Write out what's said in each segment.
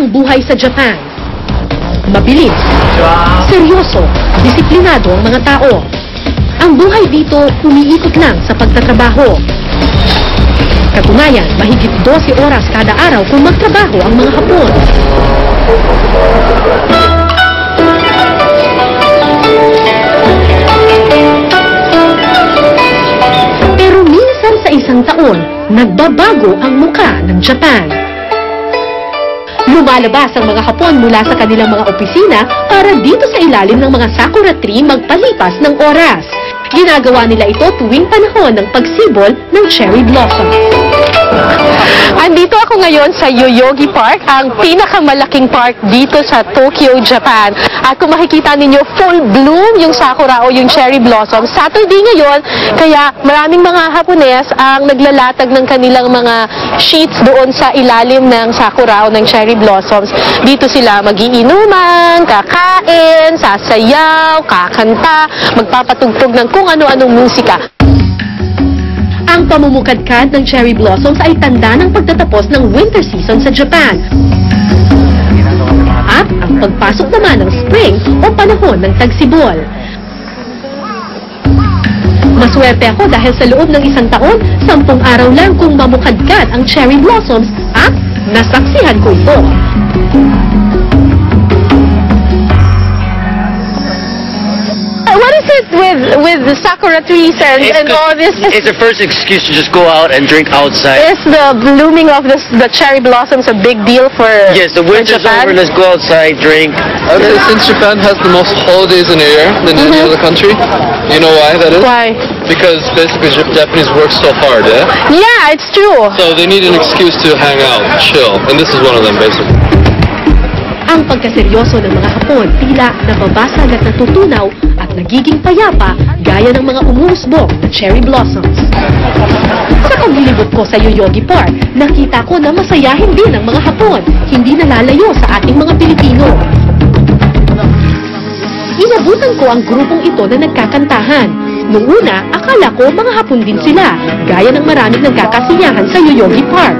ang buhay sa Japan. Mabilis, seryoso, disiplinado ang mga tao. Ang buhay dito umiikot lang sa pagtatrabaho. Katunayan, mahigit 12 oras kada araw kung magtrabaho ang mga Hapon. Pero minsan sa isang taon, nagbabago ang muka ng Japan. Lumalabas ang mga Hapon mula sa kanilang mga opisina para dito sa ilalim ng mga sakura tree magpalipas ng oras. Ginagawa nila ito tuwing panahon ng pagsibol ng cherry blossom. Andito ako ngayon sa Yoyogi Park, ang pinakamalaking park dito sa Tokyo, Japan. At kung makikita ninyo, full bloom yung sakura o yung cherry blossom. Saturday ngayon, kaya maraming mga Hapones ang naglalatag ng kanilang mga sheets doon sa ilalim ng sakura o ng cherry blossoms. Dito sila magiinuman, kakain, sasayaw, kakanta, magpapatugtog ng kung ano-anong musika. Ang pamumukadkad ng cherry blossoms ay tanda ng pagtatapos ng winter season sa Japan. At ang pagpasok naman ng spring o panahon ng tagsibol. Maswerte ako dahil sa loob ng isang taon, 10 araw lang kung mamukadkad ang cherry blossoms at nasaksihan ko ito. What is it with the sakura trees and all this? It's the first excuse to just go out and drink outside. Is the blooming of the cherry blossoms a big deal for Yes, the winter's over, let's go outside, drink. I would say since Japan has the most holidays in a year than any other country, you know why that is? Why? Because basically Japanese work so hard, yeah? Yeah, it's true. So they need an excuse to hang out, chill, and this is one of them basically. Ang pagkaseryoso ng mga Hapon tila nababasag at natutunaw at nagiging payapa gaya ng mga umuusbong na cherry blossoms. Sa paglilibot ko sa Yoyogi Park, nakita ko na masayahin din ang mga Hapon, hindi nalalayo sa ating mga Pilipino. Inabutan ko ang grupong ito na nagkakantahan. Noong una, akala ko mga Hapon din sila, gaya ng maraming nagkakasiyahan sa Yoyogi Park.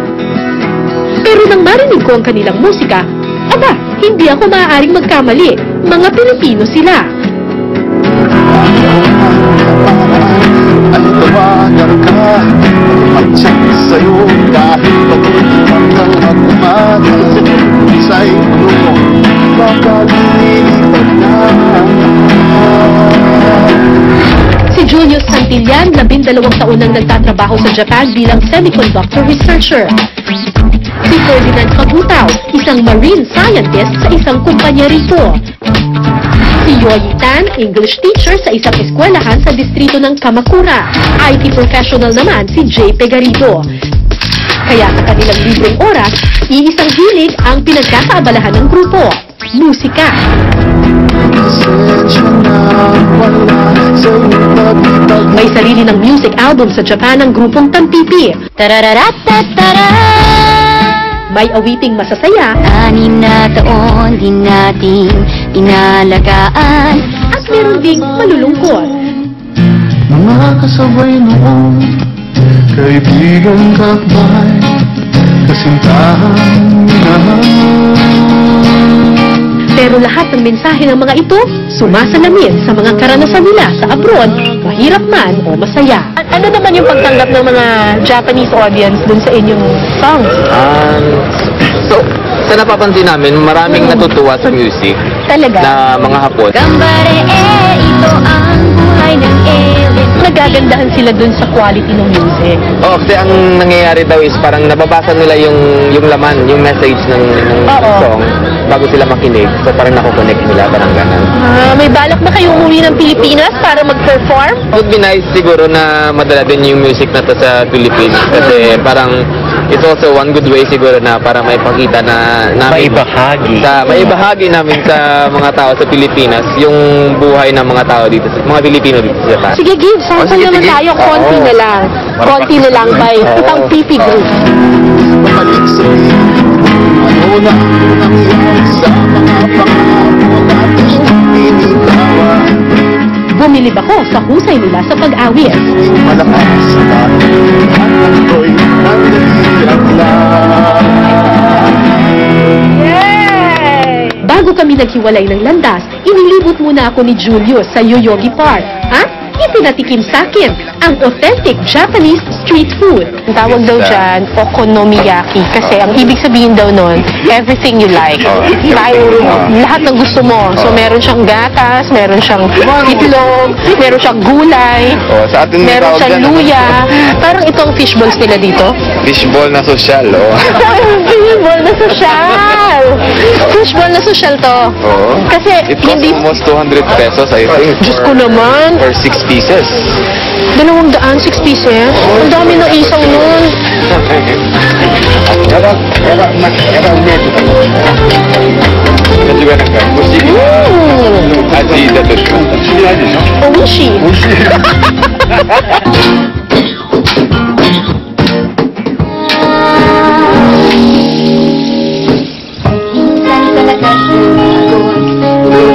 Pero nang marinig ko ang kanilang musika, aba, hindi ako maaaring magkamali. Mga Pilipino sila. Si Julius Santillan, 12 taon nang nagtatrabaho sa Japan bilang semiconductor researcher. Si Ferdinand Kabutaw, isang marine scientist sa isang kumpanya rito. Si Yoyi Tan, English teacher sa isang eskwelahan sa distrito ng Kamakura. IT professional naman si Jay Pegarido. Kaya sa kanilang libreng oras, iisang hilig ang pinagkakaabalahan ng grupo, musika. May sarili ng music album sa Japan ang grupong Tampipi. May awiting masasaya, 6 na taon din natin inalagaan. At meron ding malulungkot. Mga kasabay noon, kaibigan kakbay, kasintahan, minahal. Pero lahat ng mensahe ng mga ito, sumasalamin sa mga karanasan nila sa abroad, mahirap man o masaya. Ano naman yung pagtanggap ng mga Japanese audience dun sa inyong songs? So, sa napapansin namin, maraming natutuwa sa music. Talaga? Na mga Hapon. Gambare, ito ang buhay ng alien. Nagagandahan sila dun sa quality ng music. Oo, kasi ang nangyayari daw is parang nababasa nila yung laman, yung message ng song bago sila makinig. So parang nakukonect nila, parang gano'n. May balak ba kayong umuwi ng Pilipinas para mag-perform? Would be nice siguro na madala din yung music na to sa Philippines. Kasi parang it's also one good way siguro na para maipakita na namin maibahagi namin sa mga tao sa Pilipinas yung buhay ng mga tao dito, mga Pilipino dito sa Japan. Sige, give. Sample naman tayo. Konti na lang. Konti na lang by Tampipi Group. Babalik sa ano na nangyari sa mga pangako natin binitawan. Bumilib ako sa husay nila sa pag-awit. Malakas dahil ang ako'y nandalilang lang. Yay! Bago kami naghiwalay ng landas, inilibot muna ako ni Julius sa Yoyogi Park. Ipinatikim sa akin ang authentic Japanese street food. Ang tawag daw dyan, okonomiyaki. Kasi ang ibig sabihin daw nun, everything you like. Lahat ng gusto mo. So meron siyang gatas, meron siyang itlog, meron siyang gulay, Sa atin may meron tawag siyang dyan, luya. Parang itong fishballs nila dito. fishball na social, Fishball na social! Fishball na social to. Kasi It costs hindi... almost 200 pesos, I think. Diyos ko naman. For 6 pieces. 200, 6 pieces. Ang dami ng isaw nun. Oishi.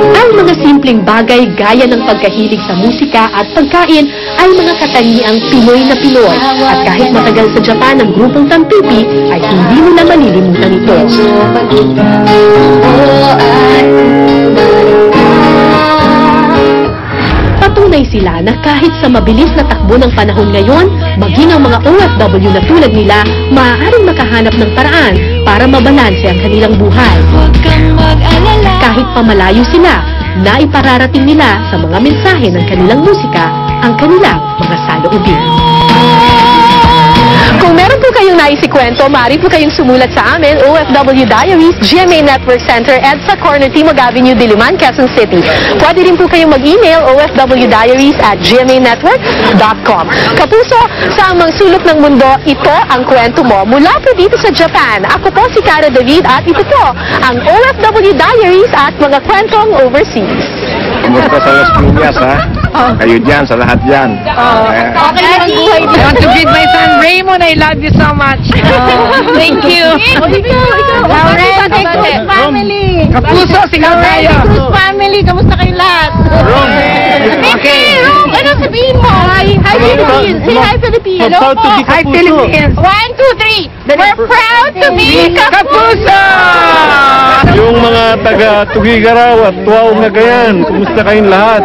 Ang mga simpleng bagay gaya ng pagkahilig sa musika at pagkain ay mga katangiang Pinoy na Pinoy. At kahit matagal sa Japan ang grupong Tampipi, ay hindi mo na malilimutan ito. Patunay sila na kahit sa mabilis na takbo ng panahon ngayon, maging ang mga OFW na tulad nila, maaaring makahanap ng paraan para mabalanse ang kanilang buhay. Kahit pamalayo sila, naipararating nila sa mga mensahe ng kanilang musika ang kanilang mga saloobin. Kung meron po kayong naisikwento, maaari po kayong sumulat sa amin, OFW Diaries, GMA Network Center, EDSA Corner, Timog Avenue, Diliman, Quezon City. Pwede rin po kayong mag-email ofwdiaries@gmanettwork.com. Kapuso, sa amang sulok ng mundo, ito ang kwento mo mula po dito sa Japan. Ako po si Cara David at ito po ang OFW Diaries at mga kwentong overseas. Kumusta sa Las Piñas, ha? Kayo dyan, sa lahat dyan. Okay lang ang buhay I want to greet my son Raymond. I love you so much. Thank you. Family. Kapuso, sigaw tayo. Cruz family, kamusta kayo lahat? Okay. Ano sabihin mo? Hi, Philippines. Say hi, Philippines. Hello po. Hi, Philippines. 1, 2, 3. We're proud to be Kapuso! Yung mga taga Tugigaraw at Tuaw na Gayan, kumusta kayong lahat?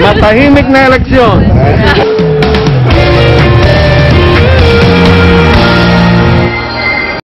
Matahimik na eleksyon.